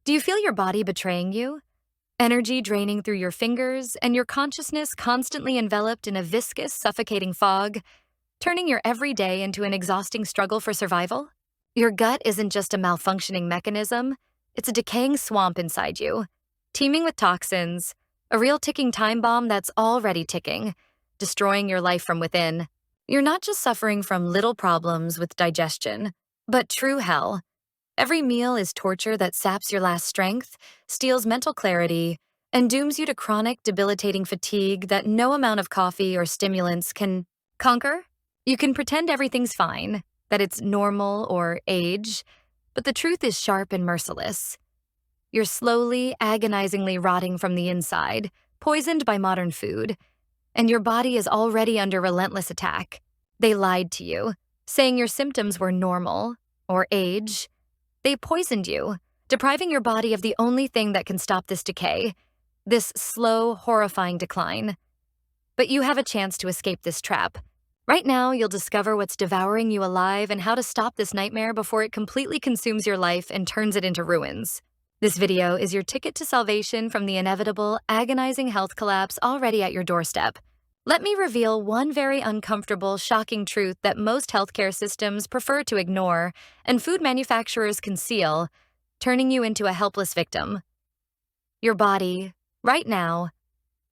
Do you feel your body betraying you? Energy draining through your fingers and your consciousness constantly enveloped in a viscous, suffocating fog, turning your everyday into an exhausting struggle for survival? Your gut isn't just a malfunctioning mechanism, it's a decaying swamp inside you, teeming with toxins, a real ticking time bomb that's already ticking, destroying your life from within. You're not just suffering from little problems with digestion, but true hell. Every meal is torture that saps your last strength, steals mental clarity, and dooms you to chronic, debilitating fatigue that no amount of coffee or stimulants can conquer. You can pretend everything's fine, that it's normal or age, but the truth is sharp and merciless. You're slowly, agonizingly rotting from the inside, poisoned by modern food, and your body is already under relentless attack. They lied to you, saying your symptoms were normal or age. They poisoned you, depriving your body of the only thing that can stop this decay, this slow, horrifying decline. But you have a chance to escape this trap. Right now, you'll discover what's devouring you alive and how to stop this nightmare before it completely consumes your life and turns it into ruins. This video is your ticket to salvation from the inevitable, agonizing health collapse already at your doorstep. Let me reveal one very uncomfortable, shocking truth that most healthcare systems prefer to ignore and food manufacturers conceal, turning you into a helpless victim. Your body, right now,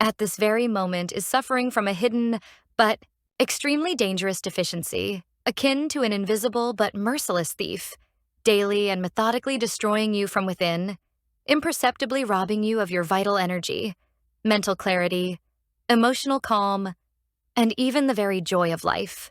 at this very moment, is suffering from a hidden but extremely dangerous deficiency, akin to an invisible but merciless thief, daily and methodically destroying you from within, imperceptibly robbing you of your vital energy, mental clarity, emotional calm, and even the very joy of life.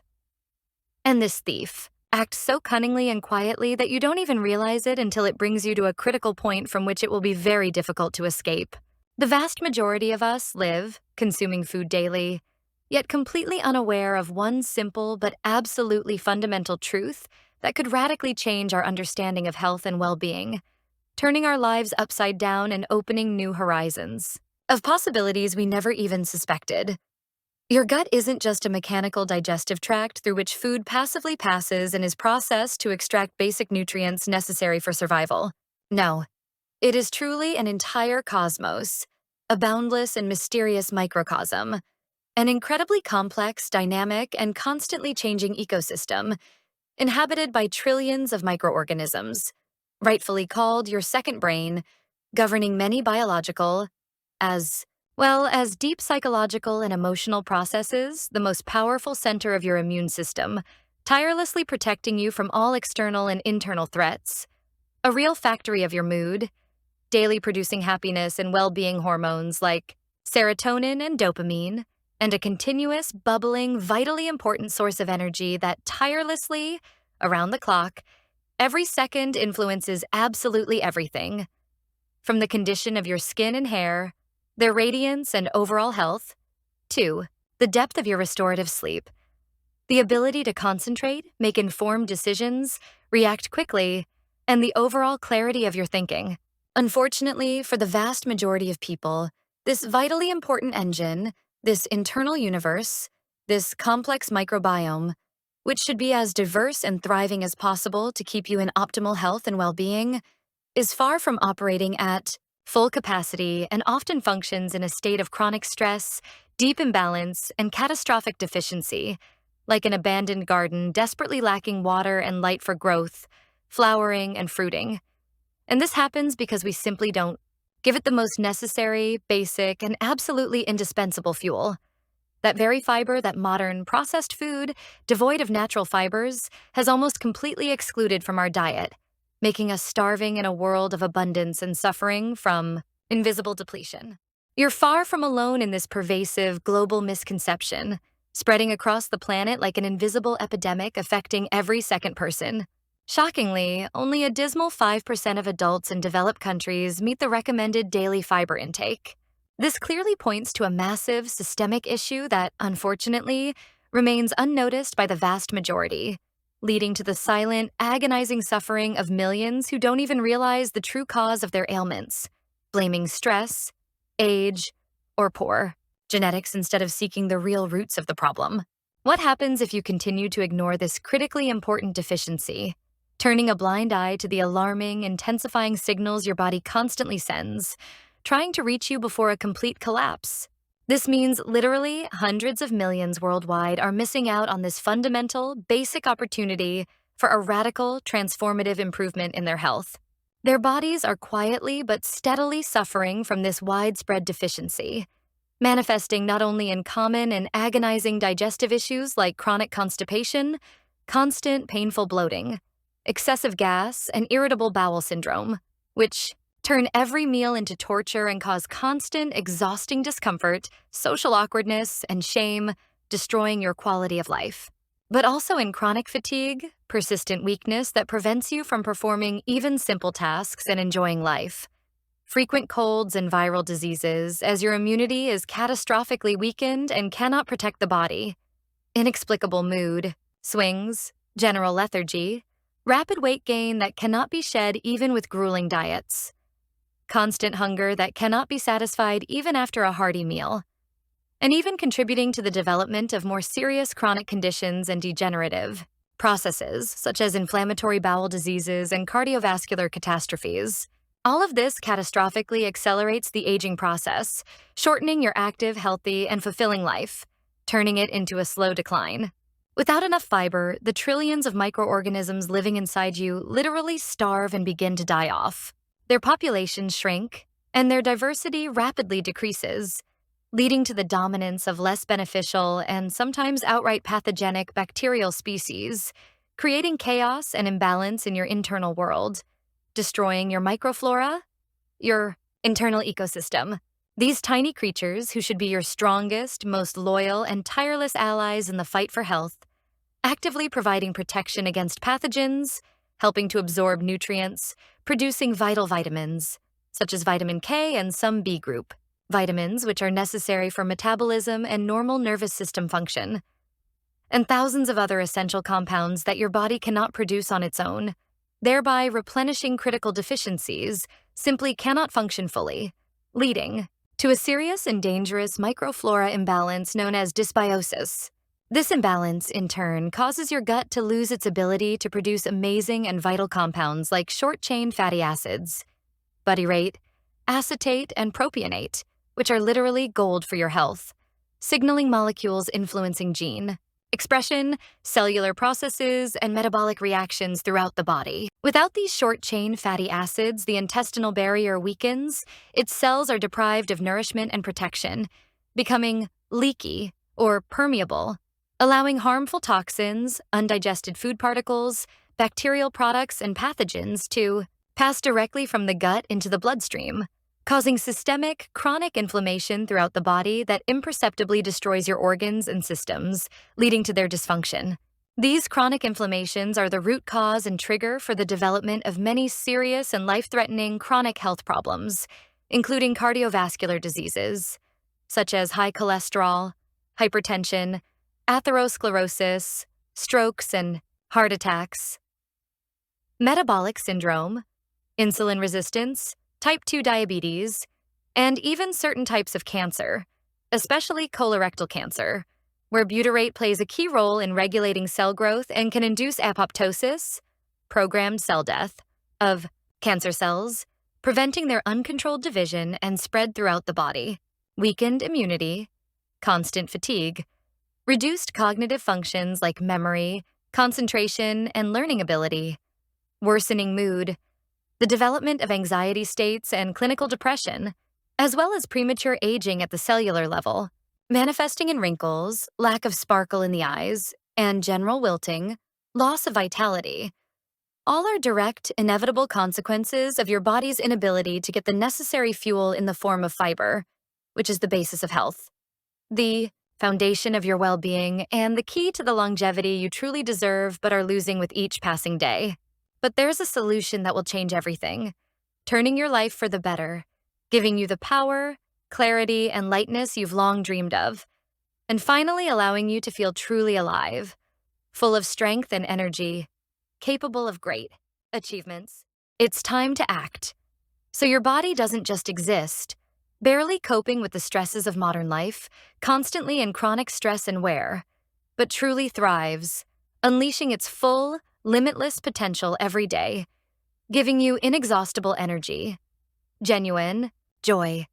And this thief acts so cunningly and quietly that you don't even realize it until it brings you to a critical point from which it will be very difficult to escape. The vast majority of us live, consuming food daily, yet completely unaware of one simple but absolutely fundamental truth that could radically change our understanding of health and well-being, turning our lives upside down and opening new horizons of possibilities we never even suspected. Your gut isn't just a mechanical digestive tract through which food passively passes and is processed to extract basic nutrients necessary for survival. No, it is truly an entire cosmos, a boundless and mysterious microcosm, an incredibly complex, dynamic, and constantly changing ecosystem, inhabited by trillions of microorganisms, rightfully called your second brain, governing many biological, as well as deep psychological and emotional processes, the most powerful center of your immune system, tirelessly protecting you from all external and internal threats, a real factory of your mood, daily producing happiness and well-being hormones like serotonin and dopamine, and a continuous, bubbling, vitally important source of energy that tirelessly, around the clock, every second influences absolutely everything, from the condition of your skin and hair, their radiance and overall health, to the depth of your restorative sleep, the ability to concentrate, make informed decisions, react quickly, and the overall clarity of your thinking. Unfortunately, for the vast majority of people, this vitally important engine, this internal universe, this complex microbiome, which should be as diverse and thriving as possible to keep you in optimal health and well-being, is far from operating at full capacity and often functions in a state of chronic stress, deep imbalance, and catastrophic deficiency, like an abandoned garden desperately lacking water and light for growth, flowering, and fruiting. And this happens because we simply don't give it the most necessary, basic, and absolutely indispensable fuel. That very fiber that modern, processed food, devoid of natural fibers, has almost completely excluded from our diet, making us starving in a world of abundance and suffering from invisible depletion. You're far from alone in this pervasive global misconception, spreading across the planet like an invisible epidemic affecting every second person. Shockingly, only a dismal 5% of adults in developed countries meet the recommended daily fiber intake. This clearly points to a massive systemic issue that, unfortunately, remains unnoticed by the vast majority, leading to the silent, agonizing suffering of millions who don't even realize the true cause of their ailments, blaming stress, age, or poor genetics instead of seeking the real roots of the problem. What happens if you continue to ignore this critically important deficiency? turning a blind eye to the alarming, intensifying signals your body constantly sends, trying to reach you before a complete collapse. This means literally hundreds of millions worldwide are missing out on this fundamental, basic opportunity for a radical, transformative improvement in their health. Their bodies are quietly but steadily suffering from this widespread deficiency, manifesting not only in common and agonizing digestive issues like chronic constipation, constant painful bloating, excessive gas, and irritable bowel syndrome, which turn every meal into torture and cause constant, exhausting discomfort, social awkwardness, and shame, destroying your quality of life. But also in chronic fatigue, persistent weakness that prevents you from performing even simple tasks and enjoying life. Frequent colds and viral diseases, as your immunity is catastrophically weakened and cannot protect the body. Inexplicable mood swings, general lethargy, rapid weight gain that cannot be shed even with grueling diets. Constant hunger that cannot be satisfied even after a hearty meal, and even contributing to the development of more serious chronic conditions and degenerative processes, such as inflammatory bowel diseases and cardiovascular catastrophes. All of this catastrophically accelerates the aging process, shortening your active, healthy, and fulfilling life, turning it into a slow decline. Without enough fiber, the trillions of microorganisms living inside you literally starve and begin to die off. Their populations shrink, and their diversity rapidly decreases, leading to the dominance of less beneficial and sometimes outright pathogenic bacterial species, creating chaos and imbalance in your internal world, destroying your microflora, your internal ecosystem. These tiny creatures, who should be your strongest, most loyal, and tireless allies in the fight for health, actively providing protection against pathogens, helping to absorb nutrients, producing vital vitamins, such as vitamin K and some B group, vitamins which are necessary for metabolism and normal nervous system function, and thousands of other essential compounds that your body cannot produce on its own, thereby replenishing critical deficiencies, simply cannot function fully, leading to a serious and dangerous microflora imbalance known as dysbiosis. This imbalance, in turn, causes your gut to lose its ability to produce amazing and vital compounds like short-chain fatty acids, butyrate, acetate, and propionate, which are literally gold for your health, signaling molecules influencing gene expression, cellular processes, and metabolic reactions throughout the body. Without these short-chain fatty acids, the intestinal barrier weakens, its cells are deprived of nourishment and protection, becoming leaky or permeable, allowing harmful toxins, undigested food particles, bacterial products, and pathogens to pass directly from the gut into the bloodstream, causing systemic, chronic inflammation throughout the body that imperceptibly destroys your organs and systems, leading to their dysfunction. These chronic inflammations are the root cause and trigger for the development of many serious and life-threatening chronic health problems, including cardiovascular diseases, such as high cholesterol, hypertension, atherosclerosis, strokes, and heart attacks, metabolic syndrome, insulin resistance, type 2 diabetes, and even certain types of cancer, especially colorectal cancer, where butyrate plays a key role in regulating cell growth and can induce apoptosis, programmed cell death, of cancer cells, preventing their uncontrolled division and spread throughout the body, weakened immunity, constant fatigue, reduced cognitive functions like memory, concentration, and learning ability, worsening mood, the development of anxiety states and clinical depression, as well as premature aging at the cellular level, manifesting in wrinkles, lack of sparkle in the eyes, and general wilting, loss of vitality. All are direct, inevitable consequences of your body's inability to get the necessary fuel in the form of fiber, which is the basis of health, the foundation of your well-being, and the key to the longevity you truly deserve but are losing with each passing day. But there's a solution that will change everything, turning your life for the better, giving you the power, clarity, and lightness you've long dreamed of, and finally allowing you to feel truly alive, full of strength and energy, capable of great achievements. It's time to act, so your body doesn't just exist, barely coping with the stresses of modern life, constantly in chronic stress and wear, but truly thrives, unleashing its full, limitless potential every day, giving you inexhaustible energy, genuine joy,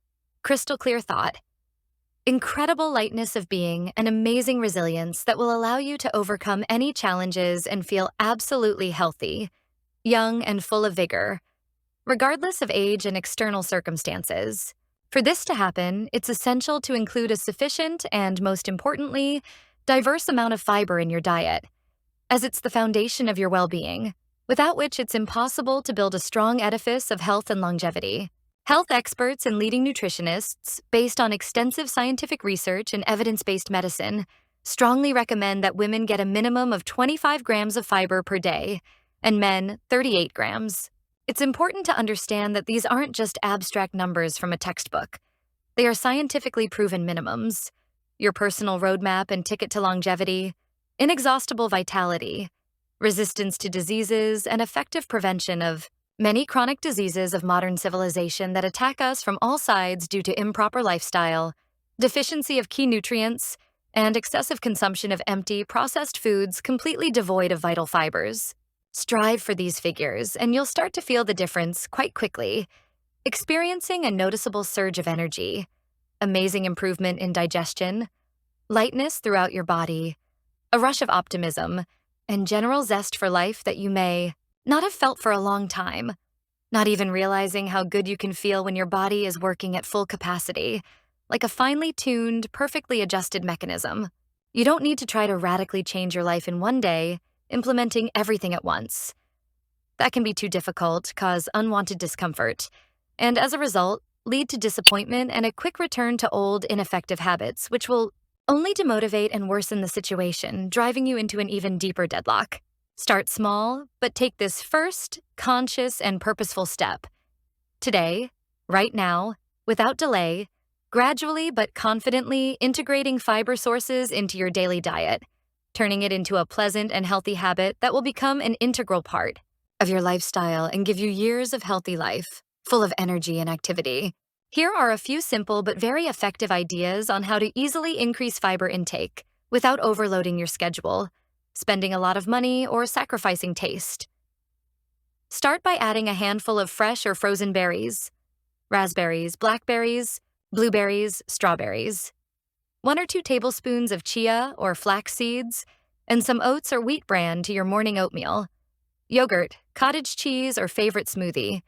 crystal clear thought, incredible lightness of being, and amazing resilience that will allow you to overcome any challenges and feel absolutely healthy, young, and full of vigor, regardless of age and external circumstances. For this to happen, it's essential to include a sufficient and, most importantly, diverse amount of fiber in your diet, as it's the foundation of your well-being, without which it's impossible to build a strong edifice of health and longevity. Health experts and leading nutritionists, based on extensive scientific research and evidence-based medicine, strongly recommend that women get a minimum of 25 grams of fiber per day, and men 38 grams. It's important to understand that these aren't just abstract numbers from a textbook. They are scientifically proven minimums. Your personal roadmap and ticket to longevity, inexhaustible vitality, resistance to diseases, and effective prevention of many chronic diseases of modern civilization that attack us from all sides due to improper lifestyle, deficiency of key nutrients, and excessive consumption of empty, processed foods completely devoid of vital fibers. Strive for these figures, and you'll start to feel the difference quite quickly, experiencing a noticeable surge of energy, amazing improvement in digestion, lightness throughout your body, a rush of optimism, and general zest for life that you may not have felt for a long time, not even realizing how good you can feel when your body is working at full capacity, like a finely tuned, perfectly adjusted mechanism. You don't need to try to radically change your life in one day, implementing everything at once. That can be too difficult, cause unwanted discomfort, and as a result, lead to disappointment and a quick return to old, ineffective habits, which will only demotivate and worsen the situation, driving you into an even deeper deadlock. Start small, but take this first, conscious, and purposeful step. Today, right now, without delay, gradually but confidently integrating fiber sources into your daily diet, turning it into a pleasant and healthy habit that will become an integral part of your lifestyle and give you years of healthy life, full of energy and activity. Here are a few simple but very effective ideas on how to easily increase fiber intake without overloading your schedule, spending a lot of money, or sacrificing taste. Start by adding a handful of fresh or frozen berries, raspberries, blackberries, blueberries, strawberries, 1 or 2 tablespoons of chia or flax seeds, and some oats or wheat bran to your morning oatmeal, yogurt, cottage cheese, or favorite smoothie,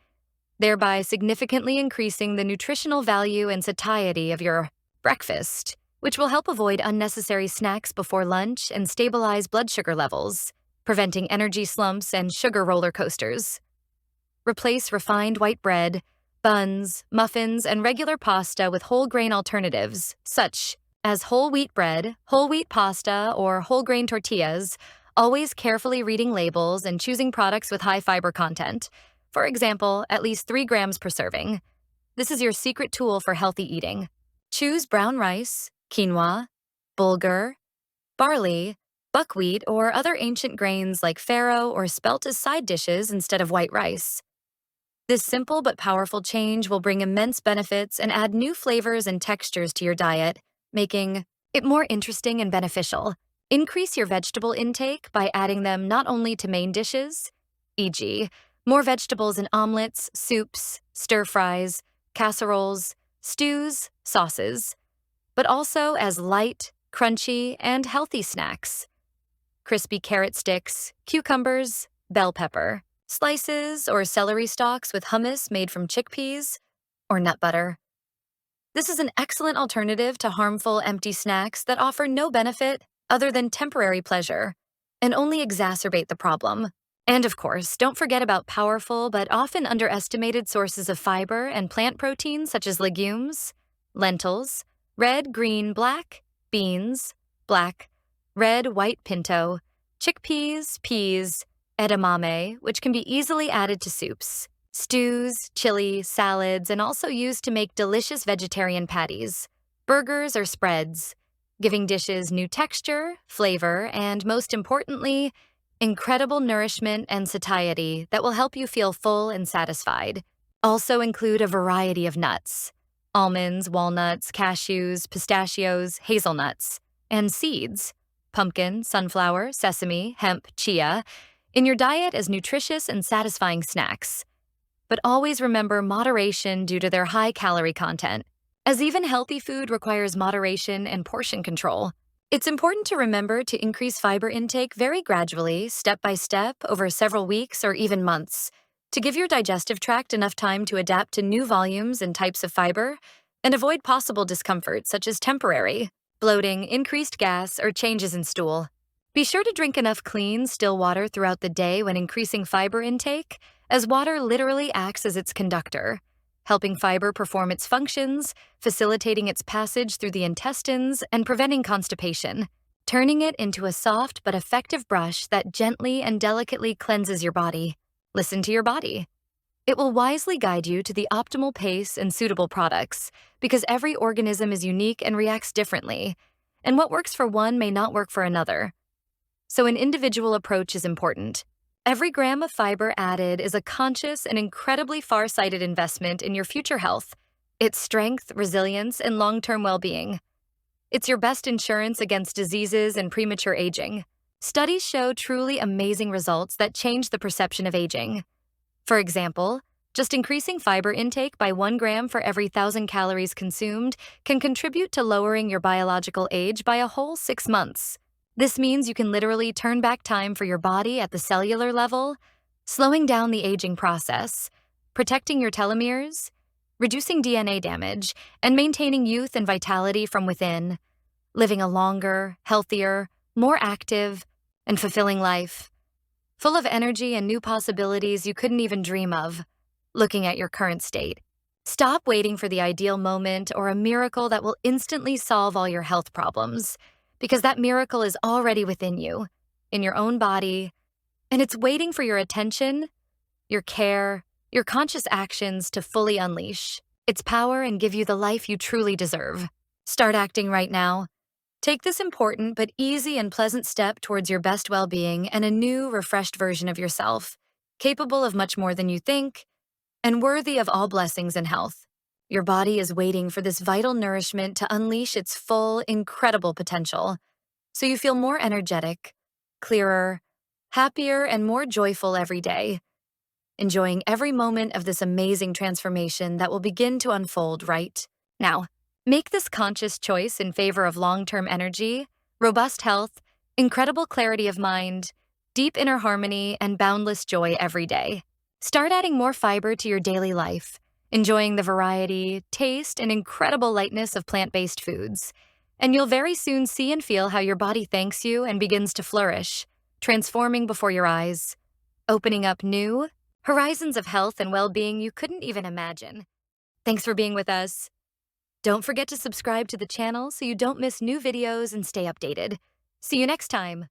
thereby significantly increasing the nutritional value and satiety of your breakfast, which will help avoid unnecessary snacks before lunch and stabilize blood sugar levels, preventing energy slumps and sugar roller coasters. Replace refined white bread, buns, muffins, and regular pasta with whole grain alternatives, such as whole wheat bread, whole wheat pasta, or whole grain tortillas, always carefully reading labels and choosing products with high fiber content. For example, at least 3 grams per serving. This is your secret tool for healthy eating. Choose brown rice, quinoa, bulgur, barley, buckwheat, or other ancient grains like farro or spelt as side dishes instead of white rice. This simple but powerful change will bring immense benefits and add new flavors and textures to your diet, making it more interesting and beneficial. Increase your vegetable intake by adding them not only to main dishes, e.g., more vegetables in omelets, soups, stir-fries, casseroles, stews, sauces, but also as light, crunchy, and healthy snacks. Crispy carrot sticks, cucumbers, bell pepper, slices, or celery stalks with hummus made from chickpeas, or nut butter. This is an excellent alternative to harmful empty snacks that offer no benefit other than temporary pleasure and only exacerbate the problem. And of course, don't forget about powerful but often underestimated sources of fiber and plant protein such as legumes, lentils, red, green, black, beans, black, red, white pinto, chickpeas, peas, edamame, which can be easily added to soups, stews, chili, salads, and also used to make delicious vegetarian patties, burgers, or spreads, giving dishes new texture, flavor, and most importantly, incredible nourishment and satiety that will help you feel full and satisfied. Also include a variety of nuts: almonds, walnuts, cashews, pistachios, hazelnuts, and seeds: pumpkin, sunflower, sesame, hemp, chia, in your diet as nutritious and satisfying snacks. But always remember moderation due to their high calorie content, as even healthy food requires moderation and portion control. It's important to remember to increase fiber intake very gradually, step by step, over several weeks or even months, to give your digestive tract enough time to adapt to new volumes and types of fiber and avoid possible discomfort such as temporary bloating, increased gas, or changes in stool. Be sure to drink enough clean, still water throughout the day when increasing fiber intake, as water literally acts as its conductor, helping fiber perform its functions, facilitating its passage through the intestines, and preventing constipation, turning it into a soft but effective brush that gently and delicately cleanses your body. Listen to your body. It will wisely guide you to the optimal pace and suitable products, because every organism is unique and reacts differently, and what works for one may not work for another. So an individual approach is important. Every gram of fiber added is a conscious and incredibly far-sighted investment in your future health, its strength, resilience, and long-term well-being. It's your best insurance against diseases and premature aging. Studies show truly amazing results that change the perception of aging. For example, just increasing fiber intake by 1 gram for every 1,000 calories consumed can contribute to lowering your biological age by a whole 6 months. This means you can literally turn back time for your body at the cellular level, slowing down the aging process, protecting your telomeres, reducing DNA damage, and maintaining youth and vitality from within, living a longer, healthier, more active, and fulfilling life, full of energy and new possibilities you couldn't even dream of, looking at your current state. Stop waiting for the ideal moment or a miracle that will instantly solve all your health problems, because that miracle is already within you, in your own body, and it's waiting for your attention, your care, your conscious actions to fully unleash its power and give you the life you truly deserve. Start acting right now. Take this important but easy and pleasant step towards your best well-being and a new, refreshed version of yourself, capable of much more than you think, and worthy of all blessings and health. Your body is waiting for this vital nourishment to unleash its full, incredible potential, so you feel more energetic, clearer, happier, and more joyful every day, enjoying every moment of this amazing transformation that will begin to unfold right now. Make this conscious choice in favor of long-term energy, robust health, incredible clarity of mind, deep inner harmony, and boundless joy every day. Start adding more fiber to your daily life, enjoying the variety, taste, and incredible lightness of plant-based foods. And you'll very soon see and feel how your body thanks you and begins to flourish, transforming before your eyes, opening up new horizons of health and well-being you couldn't even imagine. Thanks for being with us. Don't forget to subscribe to the channel so you don't miss new videos and stay updated. See you next time.